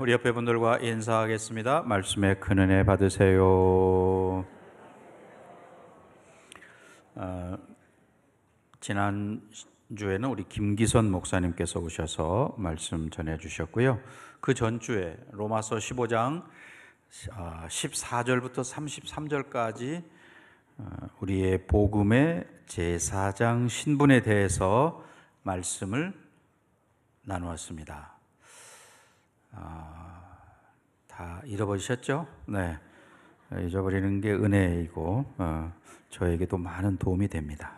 우리 옆에 분들과 인사하겠습니다. 말씀에 큰 은혜 받으세요. 지난 주에는 우리 김기선 목사님께서 오셔서 말씀 전해 주셨고요. 그 전주에 로마서 15장 14절부터 33절까지 우리의 복음의 제사장 신분에 대해서 말씀을 나누었습니다. 다 잃어버리셨죠? 네, 잊어버리는 게 은혜이고 저에게도 많은 도움이 됩니다.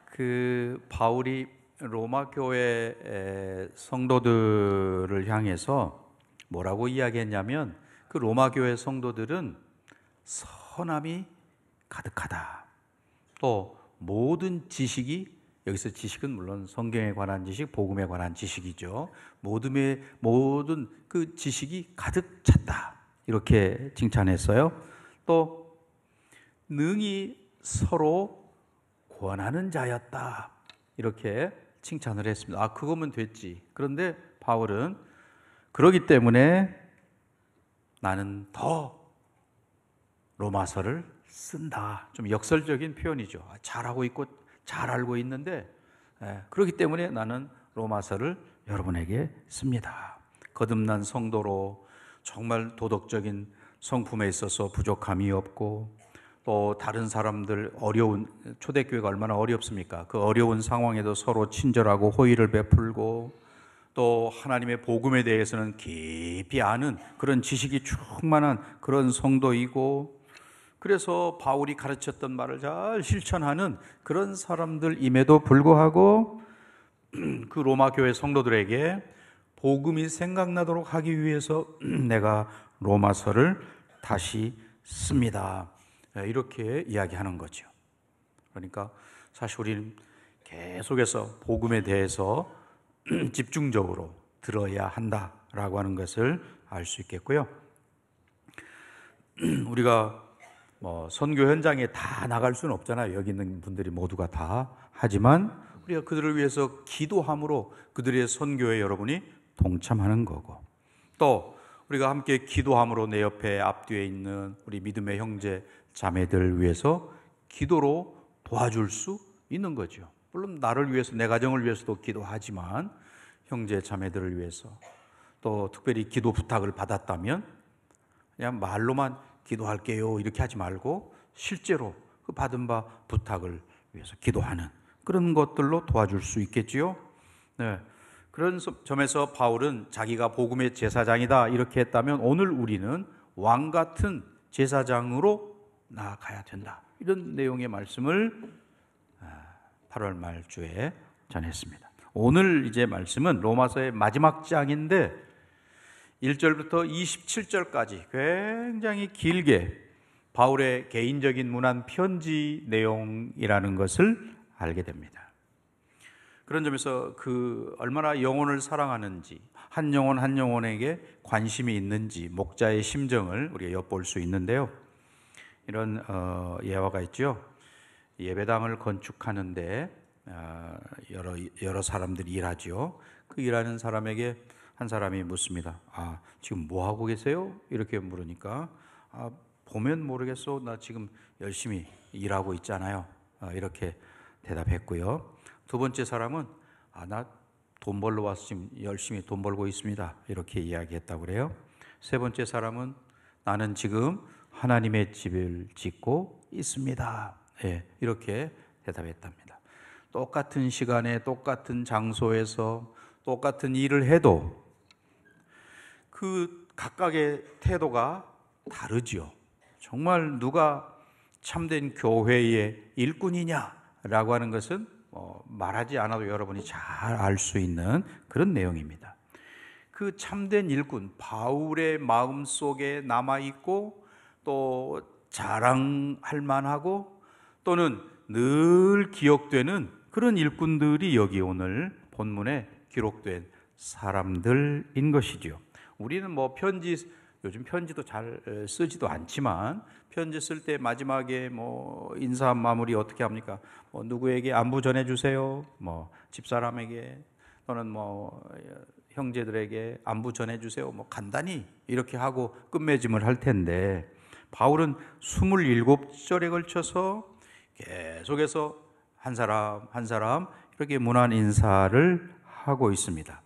그 바울이 로마 교회 성도들을 향해서 뭐라고 이야기했냐면, 그 로마 교회 성도들은 선함이 가득하다. 또 모든 지식이, 여기서 지식은 물론 성경에 관한 지식, 복음에 관한 지식이죠. 모든 그 지식이 가득 찼다. 이렇게 칭찬했어요. 또 능히 서로 권하는 자였다. 이렇게 칭찬을 했습니다. 그거면 됐지. 그런데 바울은 그러기 때문에 나는 더 로마서를 쓴다. 좀 역설적인 표현이죠. 잘하고 있고 잘 알고 있는데 그렇기 때문에 나는 로마서를 여러분에게 씁니다. 거듭난 성도로 정말 도덕적인 성품에 있어서 부족함이 없고, 또 다른 사람들 어려운, 초대교회가 얼마나 어렵습니까? 그 어려운 상황에도 서로 친절하고 호의를 베풀고, 또 하나님의 복음에 대해서는 깊이 아는 그런 지식이 충만한 그런 성도이고, 그래서 바울이 가르쳤던 말을 잘 실천하는 그런 사람들임에도 불구하고 그 로마 교회 성도들에게 복음이 생각나도록 하기 위해서 내가 로마서를 다시 씁니다. 이렇게 이야기하는 거죠. 그러니까 사실 우리는 계속해서 복음에 대해서 집중적으로 들어야 한다라고 하는 것을 알 수 있겠고요. 우리가 선교 현장에 다 나갈 수는 없잖아요. 여기 있는 분들이 모두가 다. 하지만 우리가 그들을 위해서 기도함으로 그들의 선교에 여러분이 동참하는 거고, 또 우리가 함께 기도함으로 내 옆에 앞뒤에 있는 우리 믿음의 형제 자매들을 위해서 기도로 도와줄 수 있는 거죠. 물론 나를 위해서, 내 가정을 위해서도 기도하지만 형제 자매들을 위해서, 또 특별히 기도 부탁을 받았다면 그냥 말로만 기도할게요 이렇게 하지 말고 실제로 그 받은 바 부탁을 위해서 기도하는 그런 것들로 도와줄 수 있겠지요. 네. 그런 점에서 바울은 자기가 복음의 제사장이다 이렇게 했다면, 오늘 우리는 왕 같은 제사장으로 나아가야 된다, 이런 내용의 말씀을 8월 말주에 전했습니다. 오늘 이제 말씀은 로마서의 마지막 장인데 1절부터 27절까지 굉장히 길게 바울의 개인적인 문안 편지 내용이라는 것을 알게 됩니다. 그런 점에서 그 얼마나 영혼을 사랑하는지, 한 영혼 한 영혼에게 관심이 있는지 목자의 심정을 우리가 엿볼 수 있는데요. 이런 예화가 있죠. 예배당을 건축하는데 여러 사람들이 일하죠. 그 일하는 사람에게 한 사람이 묻습니다. 지금 뭐 하고 계세요? 이렇게 물으니까 보면 모르겠어, 나 지금 열심히 일하고 있잖아요. 이렇게 대답했고요. 두 번째 사람은 나 돈 벌러 와서 지금 열심히 돈 벌고 있습니다, 이렇게 이야기했다고 그래요. 세 번째 사람은 나는 지금 하나님의 집을 짓고 있습니다, 이렇게 대답했답니다. 똑같은 시간에 똑같은 장소에서 똑같은 일을 해도 그 각각의 태도가 다르죠. 정말 누가 참된 교회의 일꾼이냐라고 하는 것은 말하지 않아도 여러분이 잘 알 수 있는 그런 내용입니다. 그 참된 일꾼, 바울의 마음 속에 남아있고 또 자랑할 만하고 또는 늘 기억되는 그런 일꾼들이 여기 오늘 본문에 기록된 사람들인 것이죠. 우리는 요즘 편지도 잘 쓰지도 않지만 편지 쓸 때 마지막에 인사 마무리 어떻게 합니까? 누구에게 안부 전해주세요, 집사람에게, 또는 형제들에게 안부 전해주세요. 뭐 간단히 이렇게 하고 끝맺음을 할 텐데 바울은 27절에 걸쳐서 계속해서 한 사람 한 사람 이렇게 문안 인사를 하고 있습니다.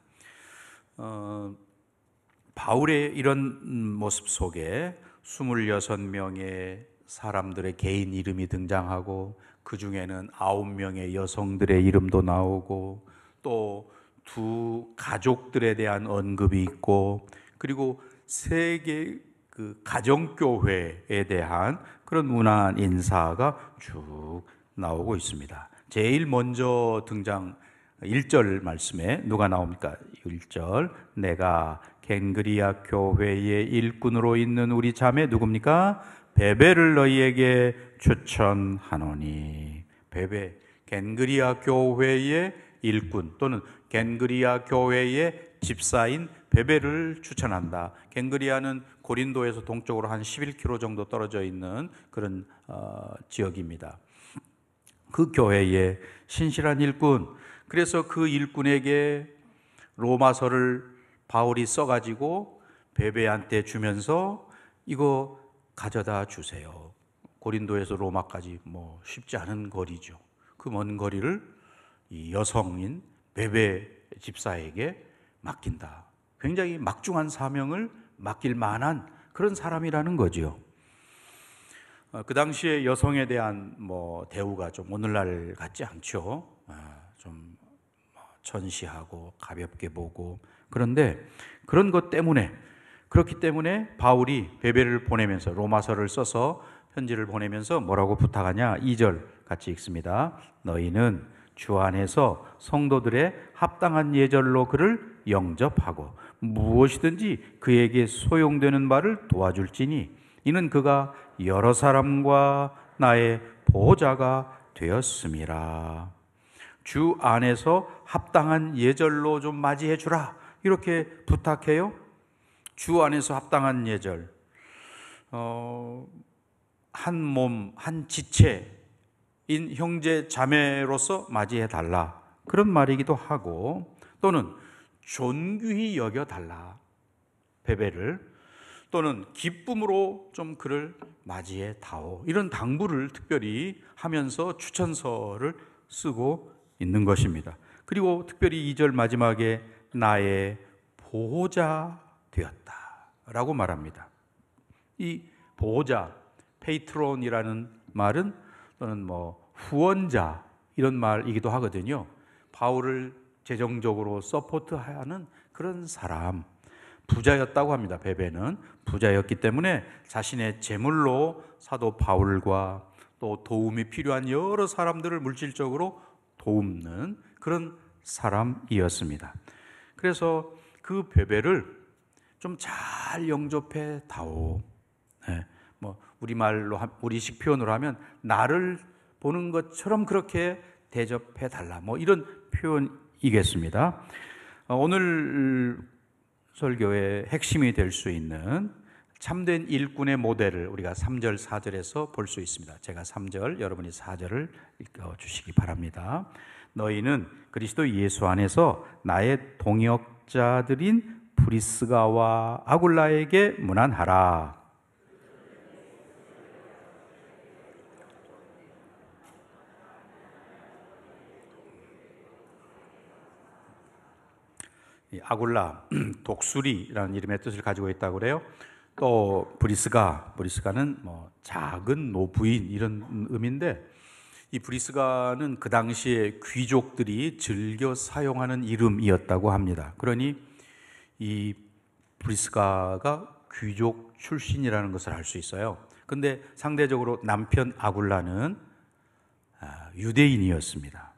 바울의 이런 모습 속에 26명의 사람들의 개인 이름이 등장하고 그 중에는 9명의 여성들의 이름도 나오고 또 두 가족들에 대한 언급이 있고 그리고 세 개 그 가정교회에 대한 그런 문안 인사가 쭉 나오고 있습니다. 제일 먼저 등장 1절 말씀에 누가 나옵니까? 1절 내가 겐그리아 교회의 일꾼으로 있는 우리 자매 누굽니까? 베베를 너희에게 추천하노니. 베베, 겐그리아 교회의 일꾼 또는 겐그리아 교회의 집사인 베베를 추천한다. 겐그리아는 고린도에서 동쪽으로 한 11km 정도 떨어져 있는 그런 지역입니다. 그 교회의 신실한 일꾼, 그래서 그 일꾼에게 로마서를 바울이 써가지고 베베한테 주면서 이거 가져다 주세요. 고린도에서 로마까지 뭐 쉽지 않은 거리죠. 그 먼 거리를 이 여성인 베베 집사에게 맡긴다. 굉장히 막중한 사명을 맡길 만한 그런 사람이라는 거죠. 그 당시에 여성에 대한 뭐 대우가 좀 오늘날 같지 않죠. 좀 천시하고 가볍게 보고 그런데 그런 것 때문에 그렇기 때문에 바울이 베베를 보내면서 로마서를 써서 편지를 보내면서 뭐라고 부탁하냐? 2절 같이 읽습니다. 너희는 주 안에서 성도들의 합당한 예절로 그를 영접하고 무엇이든지 그에게 소용되는 말을 도와줄지니 이는 그가 여러 사람과 나의 보호자가 되었음이라. 주 안에서 합당한 예절로 좀 맞이해 주라 이렇게 부탁해요. 주 안에서 합당한 예절, 한 몸, 한 지체인 형제 자매로서 맞이해 달라 그런 말이기도 하고 또는 존귀히 여겨 달라 베베를 또는 기쁨으로 좀 그를 맞이해 다오 이런 당부를 특별히 하면서 추천서를 쓰고 있는 것입니다. 그리고 특별히 2절 마지막에 나의 보호자 되었다라고 말합니다. 이 보호자, 페이트론이라는 말은 또는 뭐 후원자 이런 말이기도 하거든요. 바울을 재정적으로 서포트하는 그런 사람, 부자였다고 합니다. 베베는 부자였기 때문에 자신의 재물로 사도 바울과 또 도움이 필요한 여러 사람들을 물질적으로 돕는 그런 사람이었습니다. 그래서 그 베베를 좀 잘 영접해 다오. 뭐 우리말로 우리식 표현으로 하면 나를 보는 것처럼 그렇게 대접해 달라. 뭐 이런 표현이겠습니다. 오늘 설교의 핵심이 될 수 있는 참된 일꾼의 모델을 우리가 3절, 4절에서 볼 수 있습니다. 제가 3절, 여러분이 4절을 읽어주시기 바랍니다. 너희는 그리스도 예수 안에서 나의 동역자들인 브리스가와 아굴라에게 문안하라. 아굴라, 독수리라는 이름의 뜻을 가지고 있다고 그래요. 또 브리스가는 뭐 작은 노부인 이런 의미인데 이 브리스가는 그 당시에 귀족들이 즐겨 사용하는 이름이었다고 합니다. 그러니 이 브리스가가 귀족 출신이라는 것을 알 수 있어요. 근데 상대적으로 남편 아굴라는 유대인이었습니다.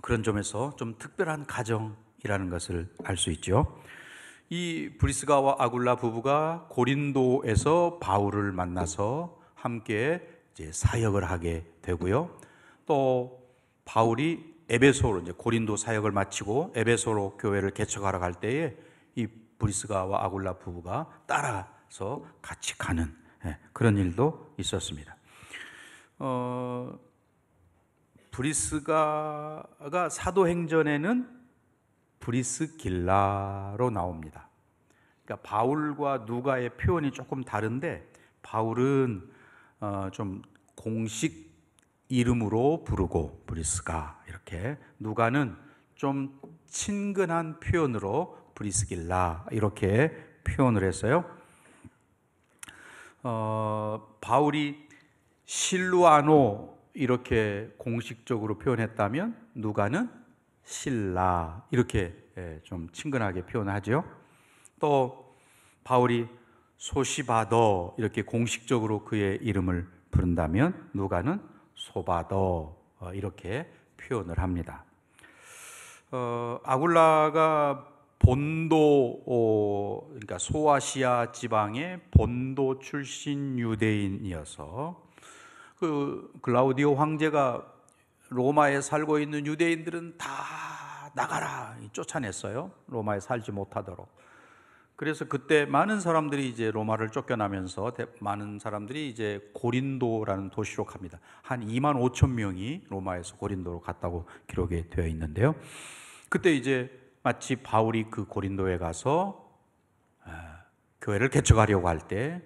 그런 점에서 좀 특별한 가정이라는 것을 알 수 있죠. 이 브리스가와 아굴라 부부가 고린도에서 바울을 만나서 함께 이제 사역을 하게 되고요. 또 바울이 에베소로 이제 고린도 사역을 마치고 에베소로 교회를 개척하러 갈 때에 이 브리스가와 아굴라 부부가 따라서 같이 가는 그런 일도 있었습니다. 브리스가가 사도행전에는 브리스길라로 나옵니다. 그러니까 바울과 누가의 표현이 조금 다른데, 바울은 좀 공식 이름으로 부르고 브리스가 이렇게, 누가는 좀 친근한 표현으로 브리스길라 이렇게 표현을 했어요. 바울이 실루아노 이렇게 공식적으로 표현했다면 누가는 실라 이렇게 좀 친근하게 표현하죠. 또 바울이 소시바더 이렇게 공식적으로 그의 이름을 부른다면 누가는 소바더 이렇게 표현을 합니다. 아굴라가 본도, 그러니까 소아시아 지방의 본도 출신 유대인이어서 그 글라우디오 황제가 로마에 살고 있는 유대인들은 다 나가라 쫓아냈어요. 로마에 살지 못하도록. 그래서 그때 많은 사람들이 이제 로마를 쫓겨나면서 많은 사람들이 이제 고린도라는 도시로 갑니다. 한 2만 5천 명이 로마에서 고린도로 갔다고 기록이 되어 있는데요. 그때 이제 마치 바울이 그 고린도에 가서 교회를 개척하려고 할 때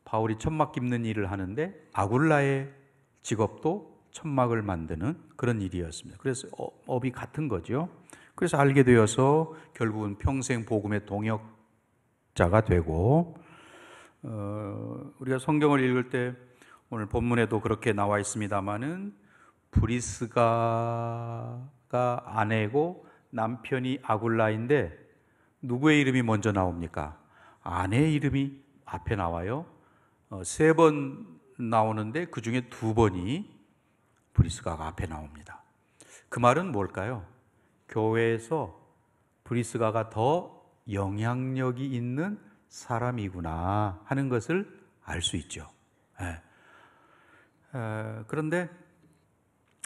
바울이 천막 깁는 일을 하는데 아굴라의 직업도 천막을 만드는 그런 일이었습니다. 그래서 업이 같은 거죠. 그래서 알게 되어서 결국은 평생 복음의 동역자가 되고, 우리가 성경을 읽을 때 오늘 본문에도 그렇게 나와 있습니다마는 브리스가가 아내고 남편이 아굴라인데 누구의 이름이 먼저 나옵니까? 아내의 이름이 앞에 나와요. 3번 나오는데 그 중에 2번이 브리스가가 앞에 나옵니다. 그 말은 뭘까요? 교회에서 브리스가가 더 영향력이 있는 사람이구나 하는 것을 알 수 있죠. 그런데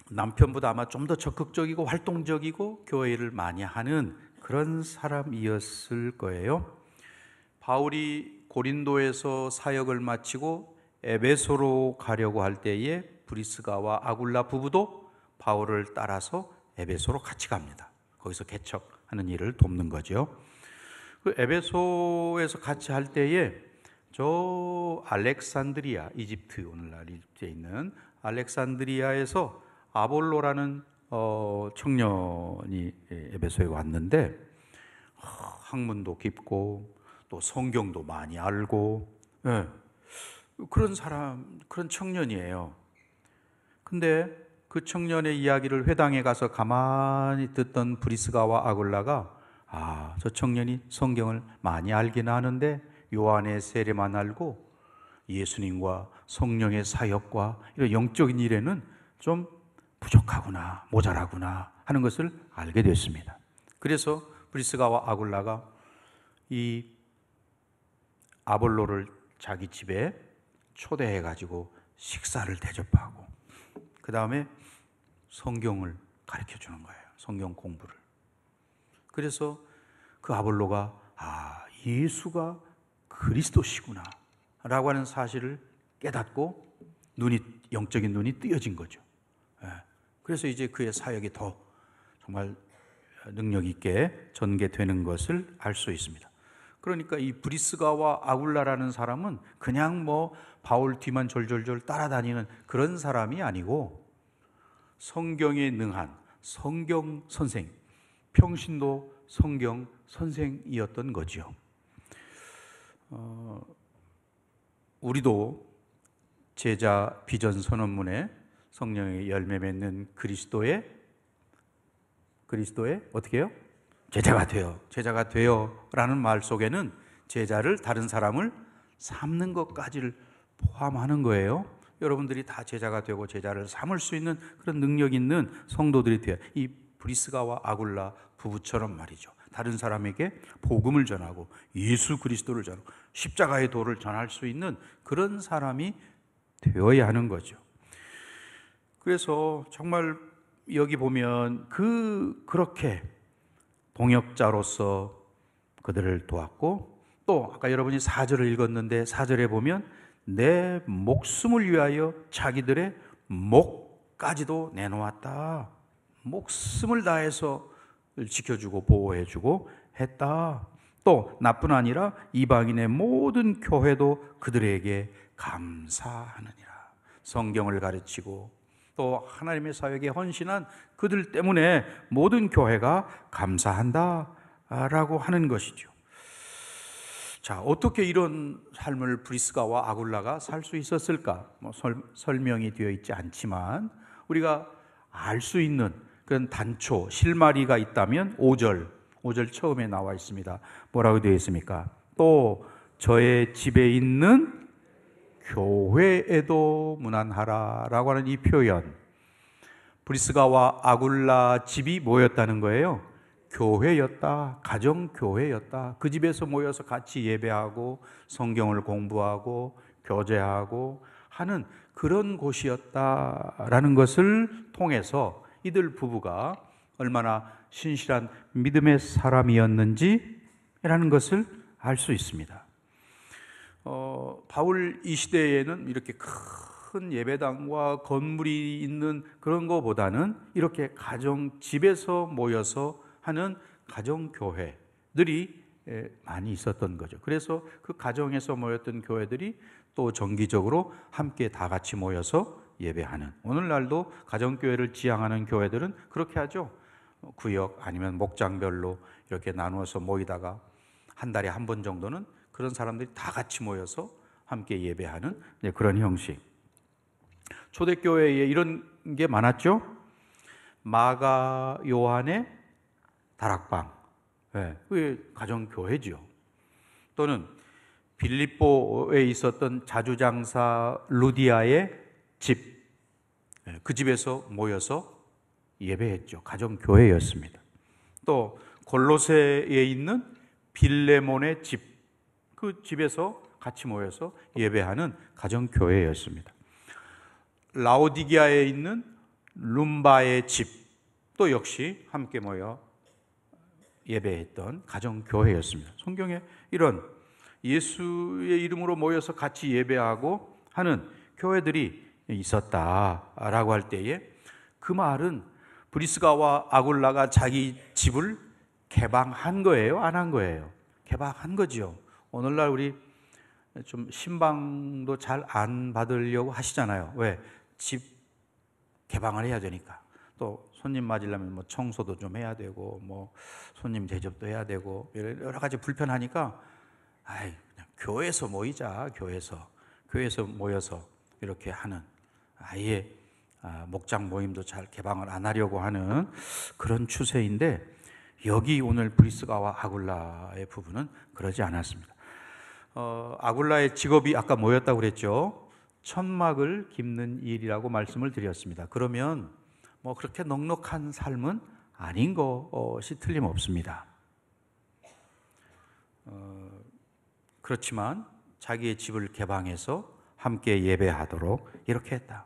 남편보다 아마 좀 더 적극적이고 활동적이고 교회 일을 많이 하는 그런 사람이었을 거예요. 바울이 고린도에서 사역을 마치고 에베소로 가려고 할 때에 브리스가와 아굴라 부부도 바울을 따라서 에베소로 같이 갑니다. 거기서 개척하는 일을 돕는 거죠. 그 에베소에서 같이 할 때에 저 알렉산드리아, 이집트, 오늘날 이집트에 있는 알렉산드리아에서 아볼로라는 청년이 에베소에 왔는데 학문도 깊고 또 성경도 많이 알고 그런 사람, 그런 청년이에요. 근데 그 청년의 이야기를 회당에 가서 가만히 듣던 브리스가와 아굴라가 저 청년이 성경을 많이 알긴 하는데 요한의 세례만 알고 예수님과 성령의 사역과 이런 영적인 일에는 좀 부족하구나, 모자라구나 하는 것을 알게 됐습니다. 그래서 브리스가와 아굴라가 이 아볼로를 자기 집에 초대해가지고 식사를 대접하고 그 다음에 성경을 가르쳐 주는 거예요. 성경 공부를. 그래서 그 아볼로가 예수가 그리스도시구나 라고 하는 사실을 깨닫고 영적인 눈이 뜨여진 거죠. 그래서 이제 그의 사역이 더 정말 능력 있게 전개되는 것을 알 수 있습니다. 그러니까 이 브리스가와 아굴라라는 사람은 그냥 바울 뒤만 졸졸졸 따라다니는 그런 사람이 아니고 성경에 능한 성경 선생, 평신도 성경 선생이었던 거죠. 우리도 제자 비전 선언문에 성령의 열매 맺는 그리스도의 어떻게 해요? 제자가 되어 라는 말 속에는 제자를, 다른 사람을 삼는 것까지를 포함하는 거예요. 여러분들이 다 제자가 되고 제자를 삼을 수 있는 그런 능력 있는 성도들이 되어, 이 브리스가와 아굴라 부부처럼 말이죠. 다른 사람에게 복음을 전하고 예수 그리스도를 전하고 십자가의 도를 전할 수 있는 그런 사람이 되어야 하는 거죠. 그래서 정말 여기 보면 그렇게 동역자로서 그들을 도왔고, 또 아까 여러분이 4절을 읽었는데 4절에 보면 내 목숨을 위하여 자기들의 목까지도 내놓았다. 목숨을 다해서 지켜주고 보호해주고 했다. 또 나뿐 아니라 이방인의 모든 교회도 그들에게 감사하느니라. 성경을 가르치고 또 하나님의 사역에 헌신한 그들 때문에 모든 교회가 감사한다라고 하는 것이죠. 자, 어떻게 이런 삶을 브리스가와 아굴라가 살 수 있었을까? 설명이 되어 있지 않지만 우리가 알 수 있는 그런 단초, 실마리가 있다면 5절 처음에 나와 있습니다. 뭐라고 되어 있습니까? 또 저의 집에 있는 교회에도 무난하라 라고 하는 이 표현, 브리스가와 아굴라 집이 뭐였다는 거예요? 교회였다. 가정교회였다. 그 집에서 모여서 같이 예배하고 성경을 공부하고 교제하고 하는 그런 곳이었다라는 것을 통해서 이들 부부가 얼마나 신실한 믿음의 사람이었는지라는 것을 알 수 있습니다. 바울 이 시대에는 이렇게 큰 예배당과 건물이 있는 그런 것보다는 이렇게 가정 집에서 모여서 하는 가정교회들이 많이 있었던 거죠. 그래서 그 가정에서 모였던 교회들이 또 정기적으로 함께 다 같이 모여서 예배하는, 오늘날도 가정교회를 지향하는 교회들은 그렇게 하죠. 구역 아니면 목장별로 이렇게 나누어서 모이다가 한 달에 한 번 정도는 그런 사람들이 다 같이 모여서 함께 예배하는 그런 형식. 초대교회에 이런 게 많았죠. 마가 요한의 다락방, 그게 가정교회죠. 또는 빌립보에 있었던 자주장사 루디아의 집, 그 집에서 모여서 예배했죠. 가정교회였습니다. 또 골로새에 있는 빌레몬의 집, 그 집에서 같이 모여서 예배하는 가정교회였습니다. 라오디게아에 있는 룸바의 집, 또 역시 함께 모여 예배했던 가정교회였습니다. 성경에 이런 예수의 이름으로 모여서 같이 예배하고 하는 교회들이 있었다라고 할 때에 그 말은 브리스가와 아굴라가 자기 집을 개방한 거예요? 안 한 거예요? 개방한 거죠. 오늘날 우리 좀 신방도 잘 안 받으려고 하시잖아요. 왜? 집 개방을 해야 되니까. 또 손님 맞으려면 뭐 청소도 좀 해야 되고 뭐 손님 대접도 해야 되고 여러 가지 불편하니까 그냥 교회에서 모이자. 교회에서 모여서 이렇게 하는, 아예 목장 모임도 잘 개방을 안 하려고 하는 그런 추세인데, 여기 오늘 브리스가와 아굴라의 부부는 그러지 않았습니다. 아굴라의 직업이 아까 뭐였다고 그랬죠? 천막을 깁는 일이라고 말씀을 드렸습니다. 그러면 뭐 그렇게 넉넉한 삶은 아닌 것이 틀림없습니다. 그렇지만 자기의 집을 개방해서 함께 예배하도록 이렇게 했다.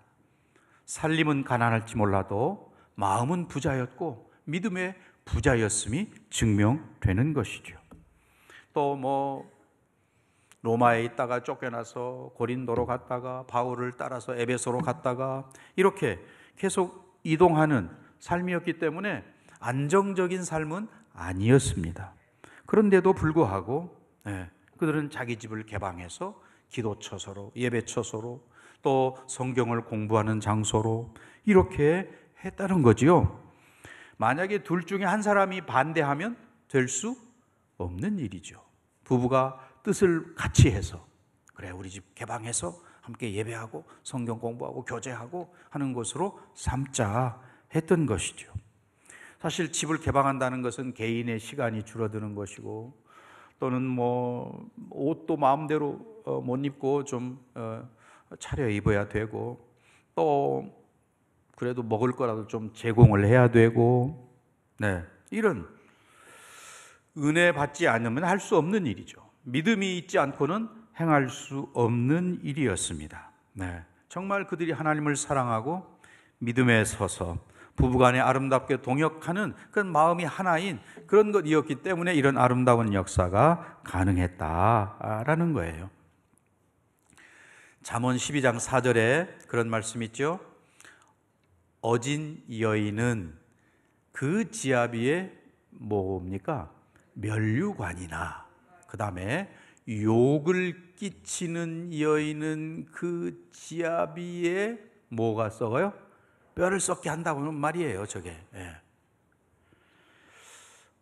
살림은 가난할지 몰라도 마음은 부자였고 믿음의 부자였음이 증명되는 것이죠. 또 뭐 로마에 있다가 쫓겨나서 고린도로 갔다가 바울을 따라서 에베소로 갔다가 이렇게 계속 이동하는 삶이었기 때문에 안정적인 삶은 아니었습니다. 그런데도 불구하고 그들은 자기 집을 개방해서 기도처소로, 예배처소로, 또 성경을 공부하는 장소로 이렇게 했다는 거지요. 만약에 둘 중에 한 사람이 반대하면 될 수 없는 일이죠. 부부가 뜻을 같이 해서, 그래 우리 집 개방해서 함께 예배하고 성경 공부하고 교제하고 하는 것으로 삼자 했던 것이죠. 사실 집을 개방한다는 것은 개인의 시간이 줄어드는 것이고, 또는 뭐 옷도 마음대로 못 입고 좀 차려 입어야 되고, 또 그래도 먹을 거라도 좀 제공을 해야 되고, 이런 은혜 받지 않으면 할 수 없는 일이죠. 믿음이 있지 않고는 행할 수 없는 일이었습니다. 정말 그들이 하나님을 사랑하고 믿음에 서서 부부간에 아름답게 동역하는 그런 마음이 하나인 그런 것이었기 때문에 이런 아름다운 역사가 가능했다라는 거예요. 잠언 12장 4절에 그런 말씀이 있죠. 어진 여인은 그 지아비의 뭡니까? 면류관이나 그 다음에 욕을 끼치는 여인은 그 지아비에 뭐가 썩어요? 뼈를 썩게 한다고는 말이에요, 저게. 예.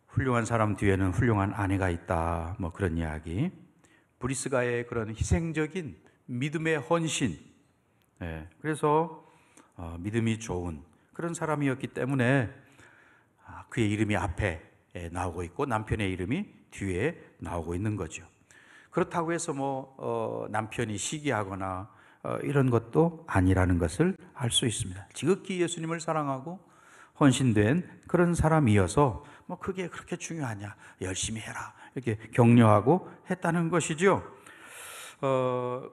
훌륭한 사람 뒤에는 훌륭한 아내가 있다, 뭐 그런 이야기. 브리스가의 그런 희생적인 믿음의 헌신. 예. 그래서 믿음이 좋은 그런 사람이었기 때문에 그의 이름이 앞에 나오고 있고 남편의 이름이 뒤에 나오고 있는 거죠. 그렇다고 해서 남편이 시기하거나 이런 것도 아니라는 것을 알 수 있습니다. 지극히 예수님을 사랑하고 헌신된 그런 사람이어서 그게 그렇게 중요하냐, 열심히 해라 이렇게 격려하고 했다는 것이죠.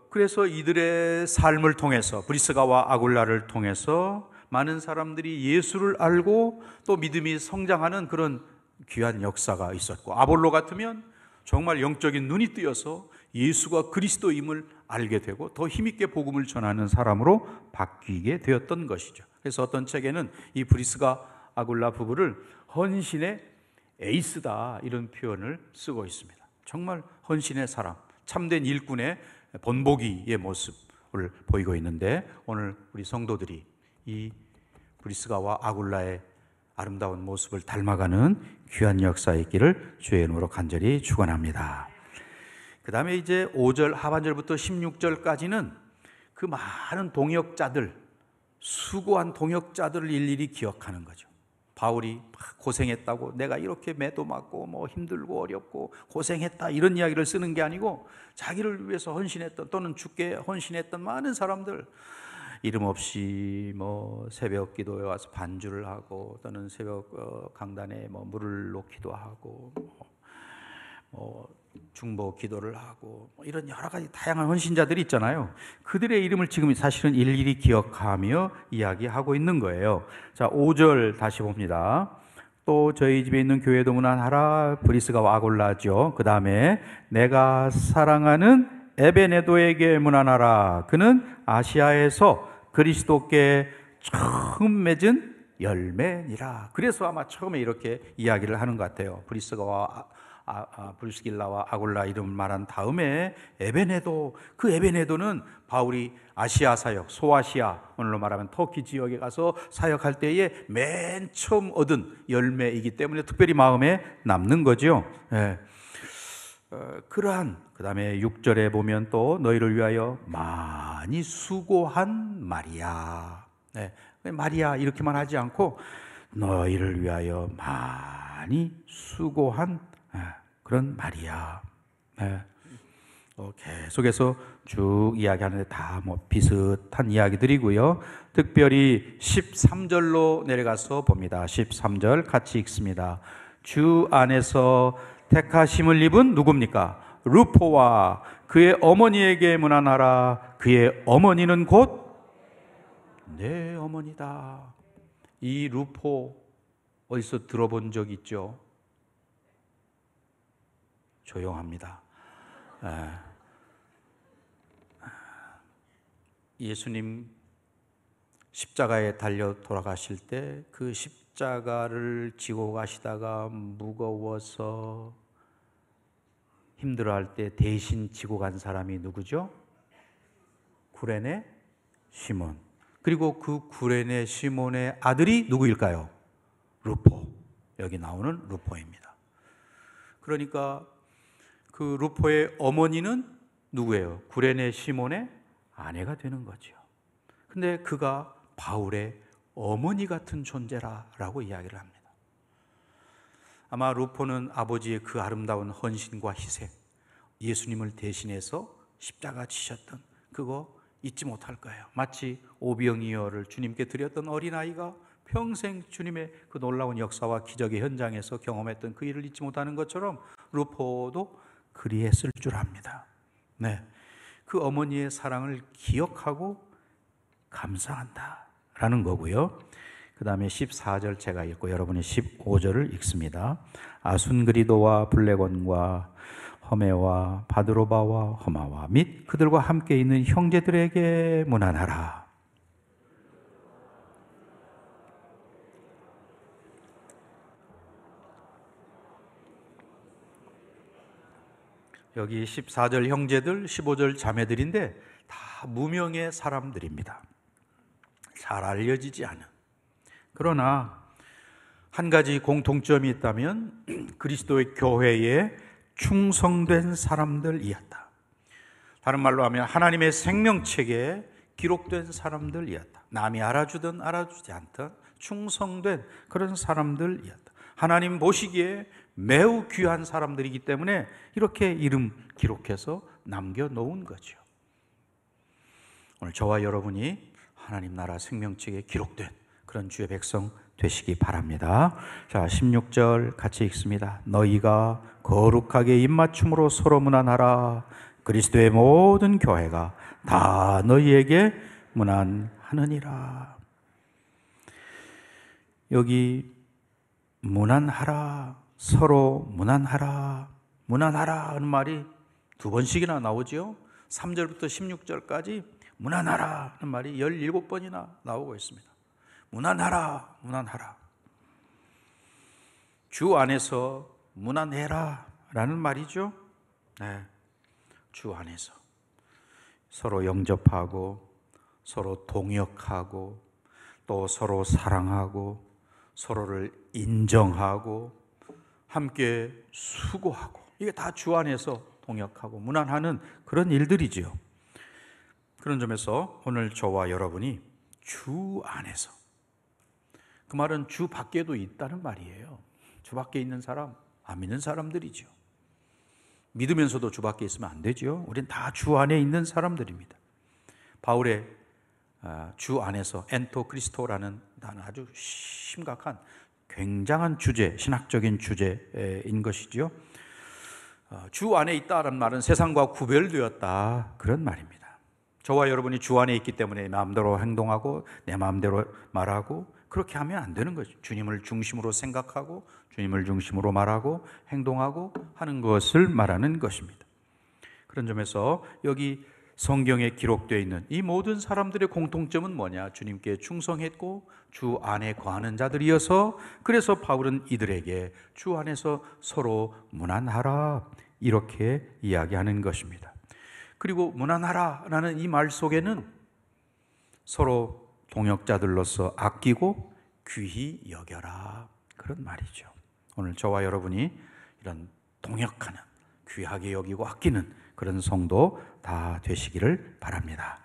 그래서 이들의 삶을 통해서 브리스가와 아굴라를 통해서 많은 사람들이 예수를 알고 또 믿음이 성장하는 그런 귀한 역사가 있었고, 아볼로 같으면 정말 영적인 눈이 뜨여서 예수가 그리스도임을 알게 되고 더 힘있게 복음을 전하는 사람으로 바뀌게 되었던 것이죠. 그래서 어떤 책에는 이 브리스가 아굴라 부부를 헌신의 에이스다 이런 표현을 쓰고 있습니다. 정말 헌신의 사람, 참된 일꾼의 본보기의 모습을 보이고 있는데, 오늘 우리 성도들이 이 브리스가와 아굴라의 아름다운 모습을 닮아가는 귀한 역사가 있기를 주의 이름으로 간절히 축원합니다. 그 다음에 이제 5절 하반절부터 16절까지는 그 많은 동역자들, 수고한 동역자들을 일일이 기억하는 거죠. 바울이 고생했다고, 내가 이렇게 매도 맞고 힘들고 어렵고 고생했다 이런 이야기를 쓰는 게 아니고, 자기를 위해서 헌신했던 또는 죽게 헌신했던 많은 사람들, 이름 없이 새벽 기도에 와서 반주를 하고 또는 새벽 강단에 물을 놓기도 하고 중보 기도를 하고 이런 여러 가지 다양한 헌신자들이 있잖아요. 그들의 이름을 지금 사실은 일일이 기억하며 이야기하고 있는 거예요. 자, 5절 다시 봅니다. 또 저희 집에 있는 교회도 문안하라. 브리스가와 아굴라죠. 그 다음에 내가 사랑하는 에베네도에게 문안하라. 그는 아시아에서 그리스도께 처음 맺은 열매니라. 그래서 아마 처음에 이렇게 이야기를 하는 것 같아요. 브리스가와 브리스길라와 아굴라 이름을 말한 다음에 에베네도, 그 에베네도는 바울이 아시아 사역, 소아시아, 오늘로 말하면 터키 지역에 가서 사역할 때에 맨 처음 얻은 열매이기 때문에 특별히 마음에 남는 거죠. 예. 그러한, 그 다음에 6절에 보면 또 너희를 위하여 많이 수고한 마리아. 네, 마리아 이렇게만 하지 않고 너희를 위하여 많이 수고한 그런 마리아. 네. 계속해서 쭉 이야기하는데 다 비슷한 이야기들이고요. 특별히 13절로 내려가서 봅니다. 13절 같이 읽습니다. 주 안에서 택하심을 입은 누굽니까? 루포와 그의 어머니에게 문안하라. 그의 어머니는 곧 내 어머니다. 이 루포 어디서 들어본 적 있죠? 조용합니다. 예수님 십자가에 달려 돌아가실 때 그 십자가를 지고 가시다가 무거워서 힘들어할 때 대신 지고 간 사람이 누구죠? 구레네 시몬. 그리고 그 구레네 시몬의 아들이 누구일까요? 루포. 여기 나오는 루포입니다. 그러니까 그 루포의 어머니는 누구예요? 구레네 시몬의 아내가 되는 거죠. 근데 그가 바울의 어머니 같은 존재라고 이야기를 합니다. 아마 루포는 아버지의 그 아름다운 헌신과 희생, 예수님을 대신해서 십자가 지셨던 그거 잊지 못할 거예요. 마치 오병이어를 주님께 드렸던 어린아이가 평생 주님의 그 놀라운 역사와 기적의 현장에서 경험했던 그 일을 잊지 못하는 것처럼 루포도 그리했을 줄 압니다. 네, 그 어머니의 사랑을 기억하고 감사한다라는 거고요. 그 다음에 14절 제가 읽고 여러분이 15절을 읽습니다. 아순그리도와 블레곤과 허메와 바드로바와 허마와 및 그들과 함께 있는 형제들에게 문안하라. 여기 14절 형제들, 15절 자매들인데 다 무명의 사람들입니다. 잘 알려지지 않은. 그러나 한 가지 공통점이 있다면 그리스도의 교회에 충성된 사람들이었다. 다른 말로 하면 하나님의 생명책에 기록된 사람들이었다. 남이 알아주든 알아주지 않든 충성된 그런 사람들이었다. 하나님 보시기에 매우 귀한 사람들이기 때문에 이렇게 이름 기록해서 남겨놓은 거죠. 오늘 저와 여러분이 하나님 나라 생명책에 기록된 그런 주의 백성 되시기 바랍니다. 자, 16절 같이 읽습니다. 너희가 거룩하게 입맞춤으로 서로 문안하라. 그리스도의 모든 교회가 다 너희에게 문안하느니라. 여기 문안하라, 서로 문안하라, 문안하라 하는 말이 두 번씩이나 나오죠. 3절부터 16절까지 문안하라 하는 말이 17번이나 나오고 있습니다. 문안하라, 문안하라. 주 안에서 문안해라 라는 말이죠. 네, 주 안에서 서로 영접하고 서로 동역하고 또 서로 사랑하고 서로를 인정하고 함께 수고하고 이게 다 주 안에서 동역하고 문안하는 그런 일들이지요. 그런 점에서 오늘 저와 여러분이 주 안에서, 그 말은 주 밖에도 있다는 말이에요. 주 밖에 있는 사람, 안 믿는 사람들이죠. 믿으면서도 주 밖에 있으면 안 되죠. 우린 다 주 안에 있는 사람들입니다. 바울의 주 안에서 엔토 크리스토라는 단어, 아주 심각한 굉장한 주제, 신학적인 주제인 것이죠. 주 안에 있다는 말은 세상과 구별되었다 그런 말입니다. 저와 여러분이 주 안에 있기 때문에 내 마음대로 행동하고 내 마음대로 말하고 그렇게 하면 안 되는 거죠. 주님을 중심으로 생각하고 주님을 중심으로 말하고 행동하고 하는 것을 말하는 것입니다. 그런 점에서 여기 성경에 기록되어 있는 이 모든 사람들의 공통점은 뭐냐? 주님께 충성했고 주 안에 거하는 자들이어서, 그래서 바울은 이들에게 주 안에서 서로 문안하라 이렇게 이야기하는 것입니다. 그리고 문안하라라는 이 말 속에는 서로 동역자들로서 아끼고 귀히 여겨라 그런 말이죠. 오늘 저와 여러분이 이런 동역하는, 귀하게 여기고 아끼는 그런 성도 다 되시기를 바랍니다.